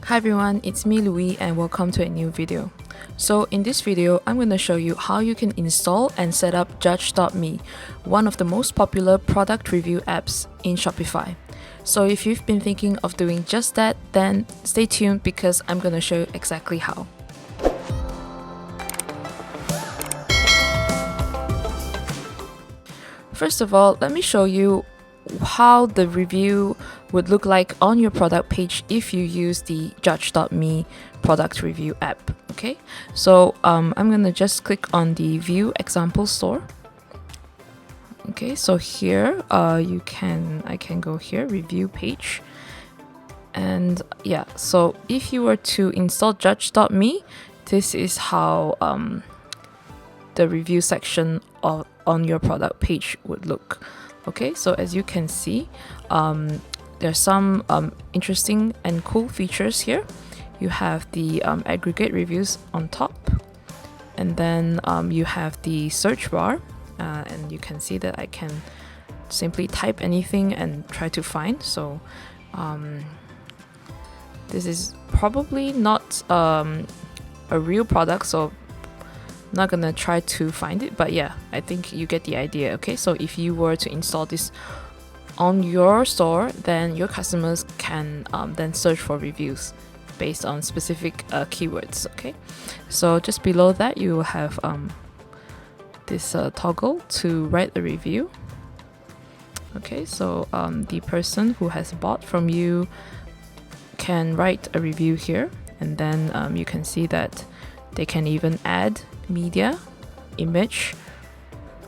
Hi everyone, it's me Louis and welcome to a new video. So in this video, I'm going to show you how you can install and set up Judge.me, one of the most popular product review apps in Shopify. So if you've been thinking of doing just that, then stay tuned because I'm going to show you exactly how. First of all, let me show you how the review would look like on your product page if you use the Judge.me product review app. Okay, so I'm gonna just click on the view example store. Okay, so here I can go here, review page, and yeah, so if you were to install Judge.me, this is how the review section on your product page would look. Okay, so as you can see, there's some interesting and cool features here. You have the aggregate reviews on top, and then you have the search bar, and you can see that I can simply type anything and try to find. So this is probably not a real product, so I'm not gonna try to find it, but yeah, I think you get the idea. Okay, so if you were to install this on your store, then your customers can then search for reviews based on specific keywords. Okay, so just below that you will have this toggle to write a review. Okay, so the person who has bought from you can write a review here, and then you can see that they can even add media, image,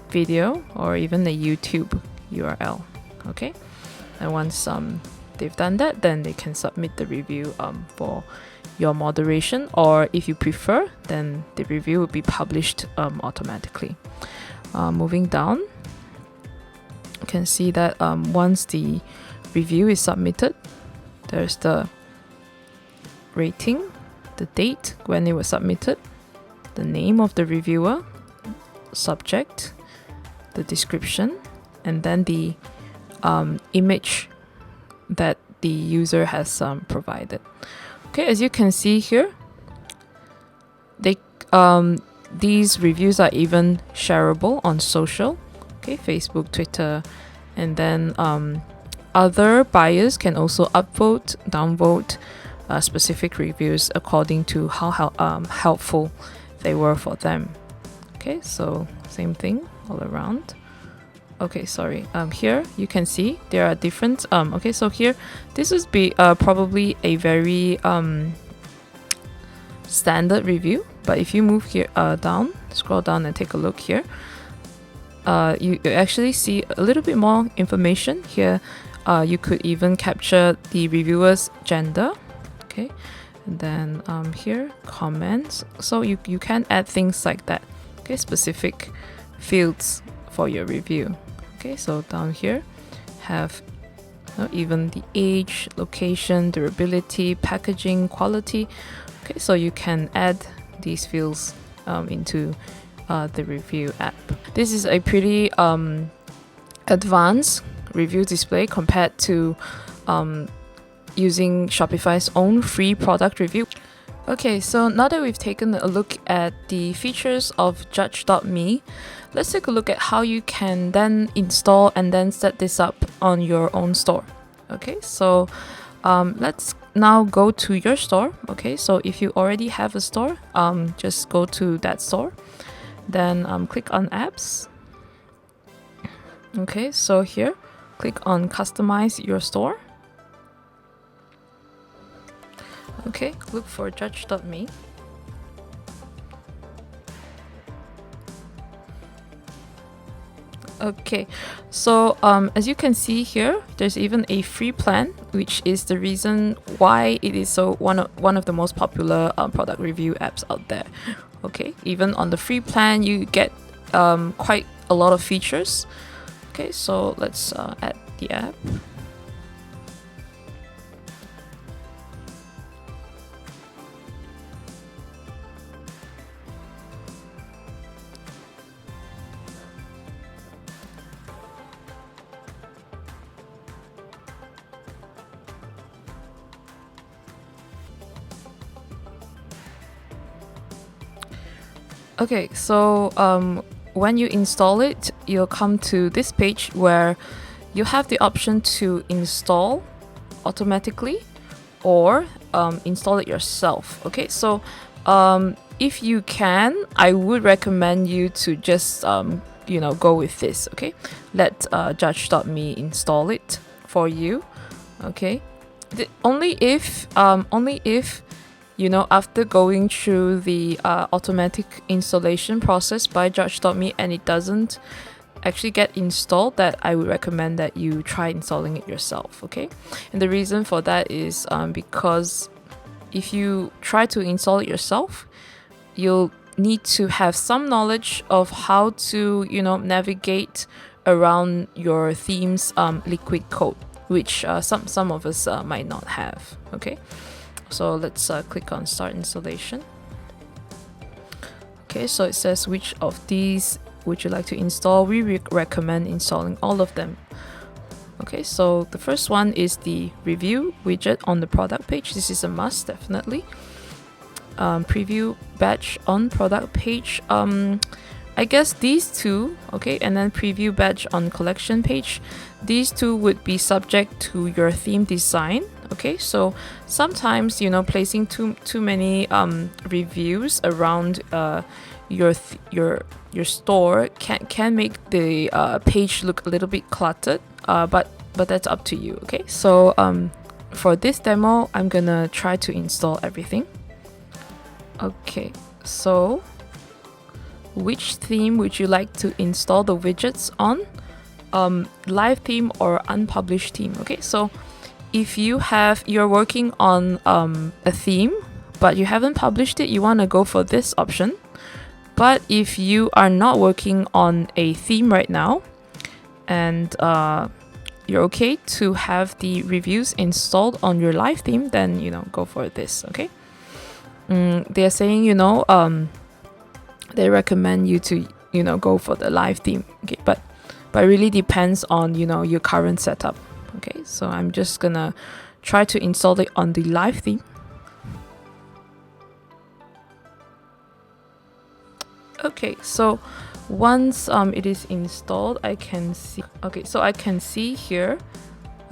video, or even a YouTube URL. Okay, and once they've done that, then they can submit the review for your moderation, or if you prefer, then the review will be published automatically. Moving down, you can see that once the review is submitted, there's the rating, the date when it was submitted, the name of the reviewer, subject, the description, and then the image that the user has provided. Okay, as you can see here, these reviews are even shareable on social, okay, Facebook, Twitter, and then other buyers can also upvote, downvote specific reviews according to how helpful they were for them. Okay, so same thing all around. Okay, sorry. Here you can see there are different. Okay, so here this would be probably a very standard review. But if you move here down, scroll down and take a look here, you actually see a little bit more information here. You could even capture the reviewer's gender. Okay, and then here comments. So you can add things like that. Okay, specific fields for your review. Okay, so down here have even the age, location, durability, packaging, quality. Okay, so you can add these fields into the review app. This is a pretty advanced review display compared to using Shopify's own free product review. Okay, so now that we've taken a look at the features of Judge.me, let's take a look at how you can then install and then set this up on your own store. Okay, so let's now go to your store. Okay, so if you already have a store, just go to that store, then click on apps. Okay, so here, click on customize your store. Okay, look for Judge.me. Okay, so as you can see here, there's even a free plan, which is the reason why it is so one of the most popular product review apps out there. Okay, even on the free plan, you get quite a lot of features. Okay, so let's add the app. Okay, so when you install it, you'll come to this page where you have the option to install automatically or install it yourself. Okay, so if you can, I would recommend you to just go with this. Okay, let judge.me install it for you. Okay, only if after going through the automatic installation process by judge.me and it doesn't actually get installed, that I would recommend that you try installing it yourself. Okay, and the reason for that is because if you try to install it yourself, you'll need to have some knowledge of how to navigate around your theme's liquid code, which some of us might not have. Okay, so let's click on start installation. Okay, so it says which of these would you like to install. We recommend installing all of them. Okay, so the first one is the review widget on the product page. This is a must, definitely. Preview badge on product page. I guess these two, okay, and then preview badge on collection page. These two would be subject to your theme design. Okay, so sometimes placing too many reviews around your store can make the page look a little bit cluttered. But that's up to you. Okay, so for this demo, I'm gonna try to install everything. Okay, so which theme would you like to install the widgets on? Live theme or unpublished theme? Okay, so if you're working on a theme but you haven't published it, you want to go for this option. But if you are not working on a theme right now and you're okay to have the reviews installed on your live theme, then go for this. Okay, they're saying they recommend you to go for the live theme. Okay, but it really depends on your current setup. Okay, so I'm just gonna try to install it on the live theme. Okay, so once it is installed, I can see. Okay, so I can see here.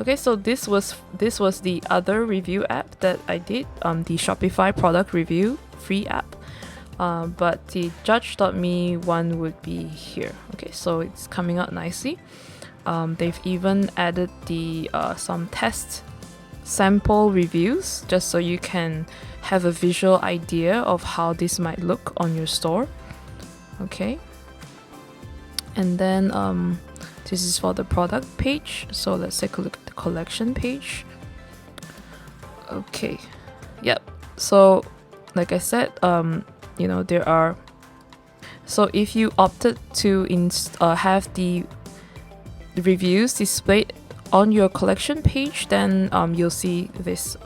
Okay, so this was the other review app that I did, the Shopify product review free app. But the judge.me one would be here. Okay, so it's coming out nicely. They've even added the some test sample reviews just so you can have a visual idea of how this might look on your store. Okay, and then this is for the product page, so let's take a look at the collection page. Okay, yep, so like I said, there are, so if you opted to have the reviews displayed on your collection page, then you'll see this.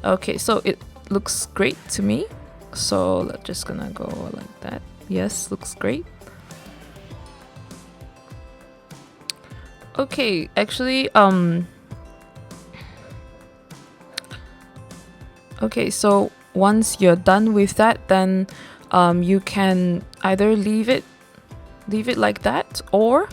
Okay, so it looks great to me, so let's just gonna go like that. Yes, looks great. Okay, actually okay, so once you're done with that, then you can either leave it like that, or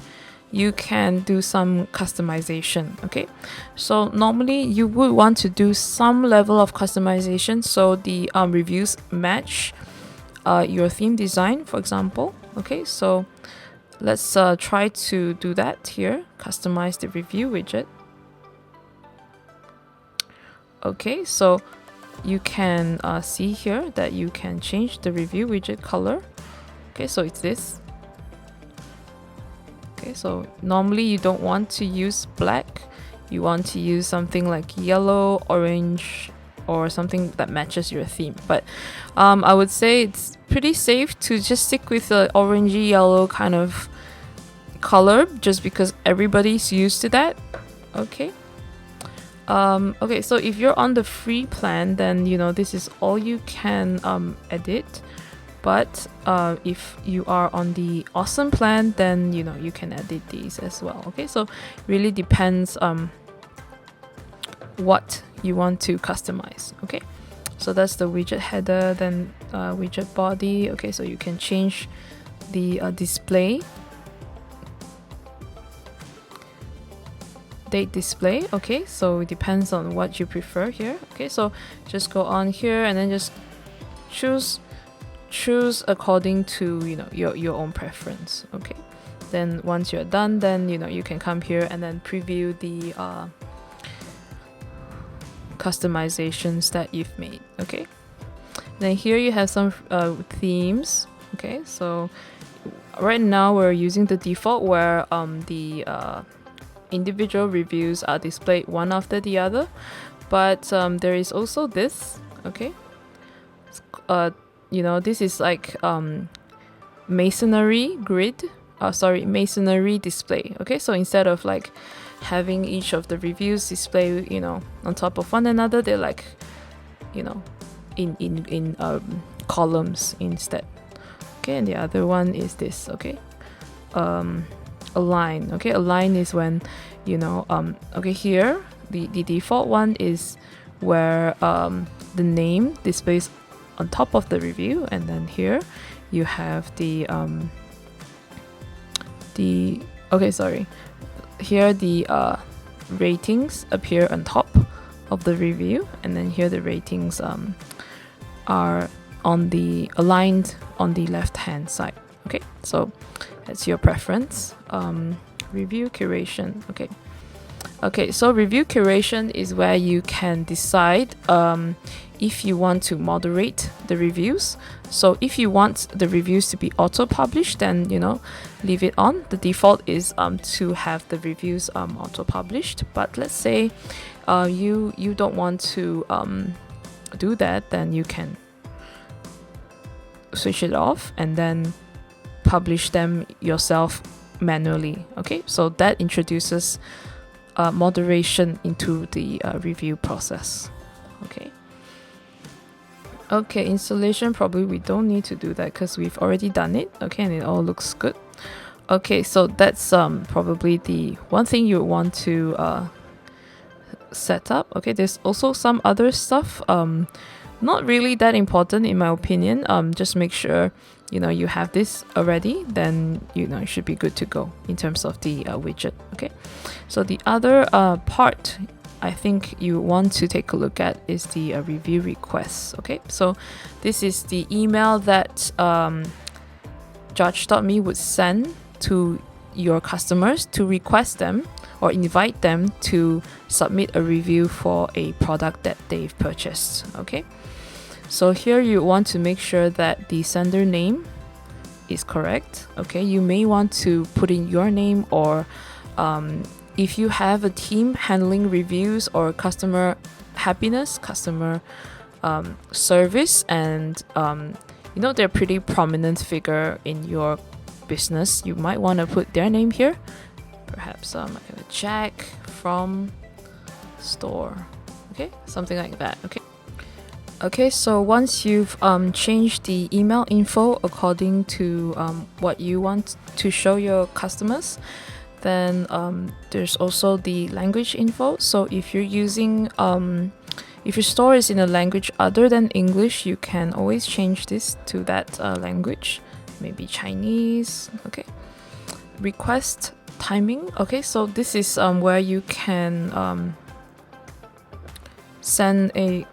you can do some customization. Okay, so normally you would want to do some level of customization so the reviews match your theme design, for example. Okay, so let's try to do that here. Customize the review widget. Okay, so you can see here that you can change the review widget color. Okay, so it's this. Okay, so normally you don't want to use black. You want to use something like yellow, orange, or something that matches your theme. But I would say it's pretty safe to just stick with the orangey yellow kind of color, just because everybody's used to that. Okay. Okay, so if you're on the free plan, then this is all you can edit. But if you are on the awesome plan, then you can edit these as well. Okay, so really depends what you want to customize. Okay, So that's the widget header, then widget body. Okay, so you can change the display, date display. Okay, so it depends on what you prefer here. Okay, so just go on here and then just choose according to your own preference. Okay, then once you're done, then you can come here and then preview the customizations that you've made. Okay, then here you have some themes. Okay, so right now we're using the default where the individual reviews are displayed one after the other, but there is also this. Okay, this is like masonry grid, masonry display. Okay, so instead of like having each of the reviews display on top of one another, they're like in columns instead. Okay, and the other one is this. Okay, align. Okay, align is when okay, here the default one is where the name displays on top of the review, and then here you have here the ratings appear on top of the review, and then here the ratings are aligned on the left hand side. Okay, so that's your preference. Review curation. Okay, so review curation is where you can decide if you want to moderate the reviews. So if you want the reviews to be auto-published, then leave it on. The default is to have the reviews auto-published, but let's say you don't want to do that, then you can switch it off and then publish them yourself manually. Okay, so that introduces moderation into the review process. Okay, installation, probably we don't need to do that because we've already done it. Okay, and it all looks good. Okay, so that's probably the one thing you want to set up. Okay, there's also some other stuff, not really that important in my opinion. Just make sure you have this already, then it should be good to go in terms of the widget. Okay, so the other part I think you want to take a look at is the review requests. Okay, so this is the email that Judge.me would send to your customers to request them or invite them to submit a review for a product that they've purchased. Okay, so here you want to make sure that the sender name is correct. Okay, you may want to put in your name, or if you have a team handling reviews or customer happiness, customer service, and they're pretty prominent figure in your business, you might want to put their name here. Perhaps Jack from store. Okay, something like that. Okay, so once you've changed the email info according to what you want to show your customers, then there's also the language info. So if you're using if your store is in a language other than English, you can always change this to that language, maybe Chinese. Okay, request timing. Okay, so this is where you can send a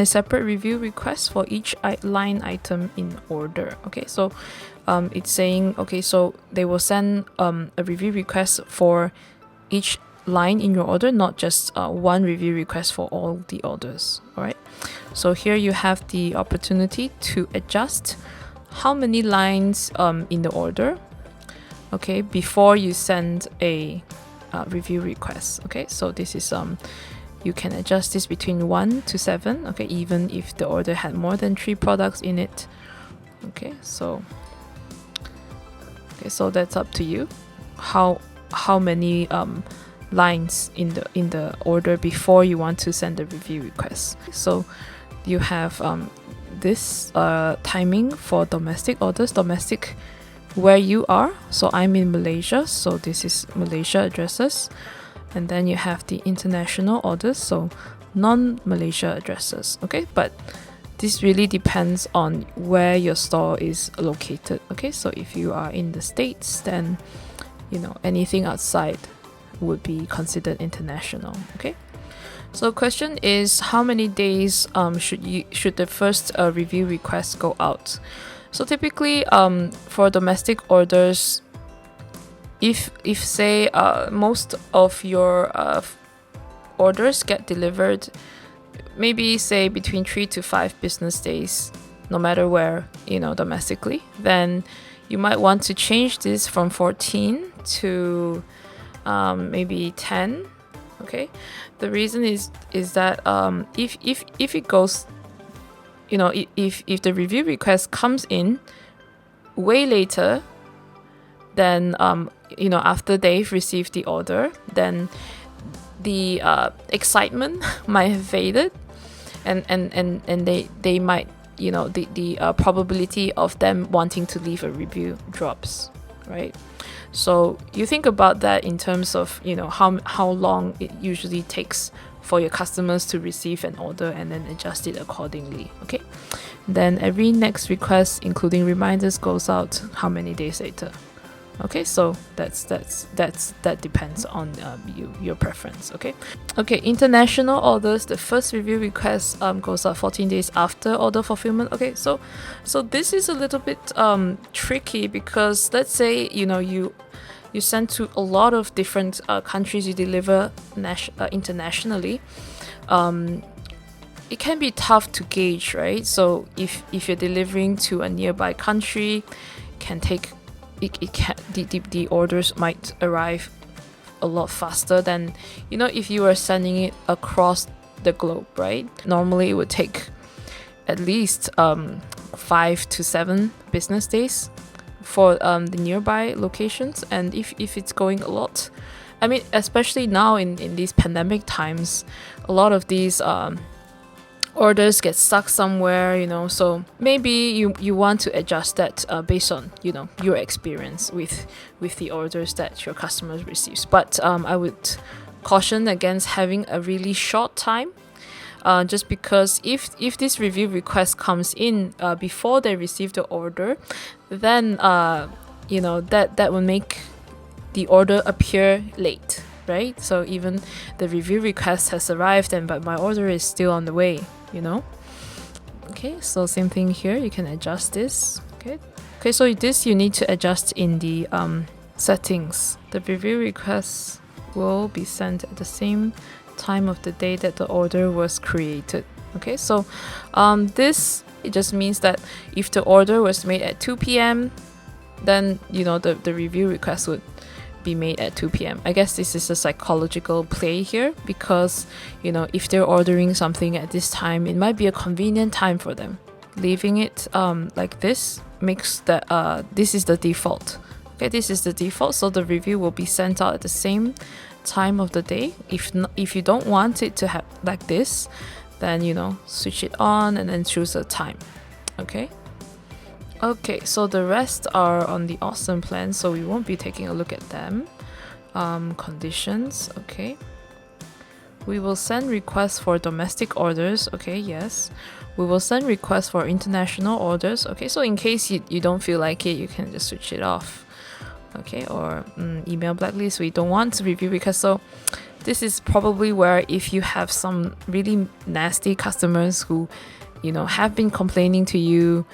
separate review request for each line item in order. Okay, so it's saying, okay, so they will send a review request for each line in your order, not just one review request for all the orders. All right, so here you have the opportunity to adjust how many lines in the order, okay, before you send a review request. Okay, so this is you can adjust this between 1 to 7, okay, even if the order had more than 3 products in it. Okay, so that's up to you how many lines in the order before you want to send the review request. So you have this timing for domestic orders, domestic where you are. So I'm in Malaysia, so this is Malaysia addresses. And then you have the international orders, so non-Malaysia addresses. Okay, but this really depends on where your store is located. Okay, so if you are in the States, then anything outside would be considered international. Okay, so question is, how many days should the first review request go out? So typically for domestic orders, if say most of your orders get delivered maybe say between 3 to 5 business days, no matter where, domestically, then you might want to change this from 14 to maybe 10. Okay, the reason is that if it goes, if the review request comes in way later than after they've received the order, then the excitement might have faded, and they might, the probability of them wanting to leave a review drops, right? So you think about that in terms of how long it usually takes for your customers to receive an order and then adjust it accordingly. Okay, then every next request, including reminders, goes out how many days later. Okay, so that depends on your preference. Okay, international orders, the first review request goes out 14 days after order fulfillment. Okay, so this is a little bit tricky, because let's say you send to a lot of different countries, you deliver internationally. It can be tough to gauge, right? So if you're delivering to a nearby country, can take the orders might arrive a lot faster than if you were sending it across the globe, right? Normally it would take at least 5 to 7 business days for the nearby locations. And if it's going a lot, I mean, especially now in these pandemic times, a lot of these orders get stuck somewhere, so maybe you want to adjust that based on your experience with the orders that your customers receives. But I would caution against having a really short time, just because if this review request comes in before they receive the order, then that will make the order appear late, right? So even the review request has arrived, but my order is still on the way. Okay, so same thing here, you can adjust this. Okay, so this you need to adjust in the settings. The review requests will be sent at the same time of the day that the order was created. Okay, so this, it just means that if the order was made at 2 p.m, then the review request would be made at 2 p.m. I guess this is a psychological play here, because if they're ordering something at this time, it might be a convenient time for them. Leaving it like this makes that this is the default. Okay, this is the default, so the review will be sent out at the same time of the day. If you don't want it to have like this, then switch it on and then choose a time. Okay, so the rest are on the awesome plan, so we won't be taking a look at them. Conditions, okay. We will send requests for domestic orders, okay, yes. We will send requests for international orders, okay, so in case you don't feel like it, you can just switch it off. Okay, or email blacklist, we don't want to review, because so this is probably where if you have some really nasty customers who have been complaining to you,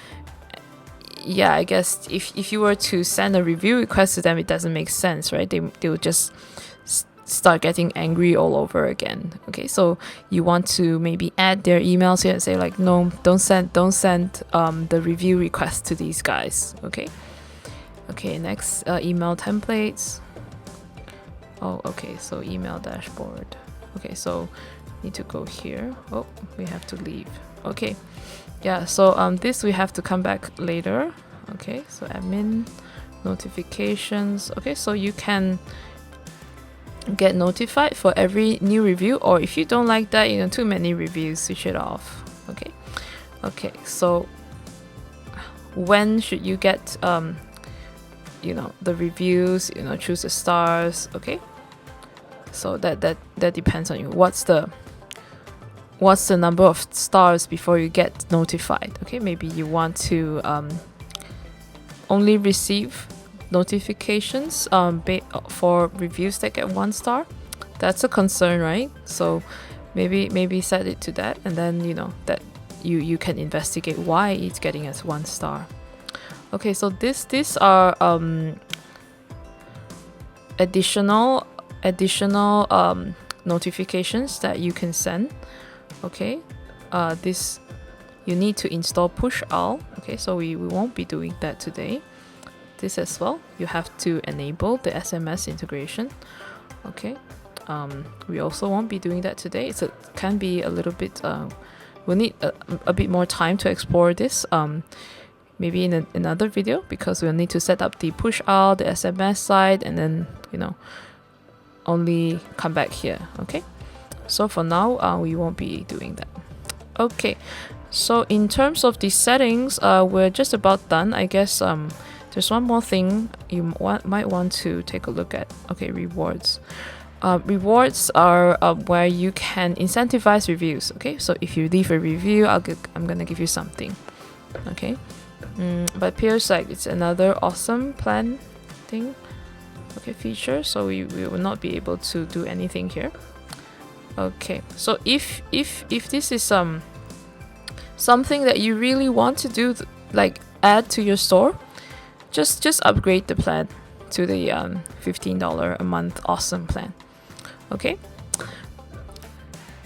yeah, I guess if you were to send a review request to them, it doesn't make sense, right? They will just start getting angry all over again. Okay, so you want to maybe add their emails here and say like, no, don't send the review request to these guys. Okay, next, email templates. Oh, okay, so email dashboard. Okay, so need to go here. Oh, we have to leave. Okay, yeah, so this we have to come back later. Okay, so admin notifications. Okay, so you can get notified for every new review, or if you don't like that, too many reviews, switch it off. Okay, so when should you get the reviews, choose the stars. Okay, so that depends on you. What's the what's the number of stars before you get notified. Okay, maybe you want to only receive notifications for reviews that get 1 star. That's a concern, right? So maybe set it to that, and then you know that you can investigate why it's getting as 1 star. Okay, so these are additional notifications that you can send. Okay, this you need to install push all. Okay, so we won't be doing that today. This as well, you have to enable the SMS integration. Okay, we also won't be doing that today. It can be a little bit we'll need a bit more time to explore this, maybe in another video, because we'll need to set up the push out, the SMS side, and then you know only come back here. Okay, so for now we won't be doing that. Okay, so in terms of the settings, we're just about done, I guess. There's one more thing you might want to take a look at. Okay, rewards. Rewards are where you can incentivize reviews. Okay, so if you leave a review, I'm gonna give you something. Okay, but it appears like it's another awesome plan thing. Okay, feature. So we will not be able to do anything here. Okay, so if this is something that you really want to do, like add to your store, just upgrade the plan to the $15 a month awesome plan. Okay,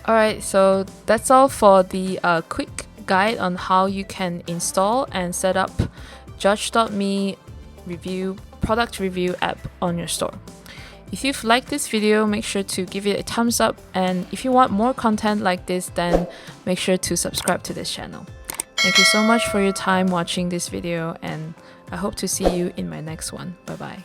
all right, so that's all for the quick guide on how you can install and set up Judge.me product review app on your store. If you've liked this video, make sure to give it a thumbs up, and if you want more content like this, then make sure to subscribe to this channel. Thank you so much for your time watching this video, and I hope to see you in my next one. Bye bye.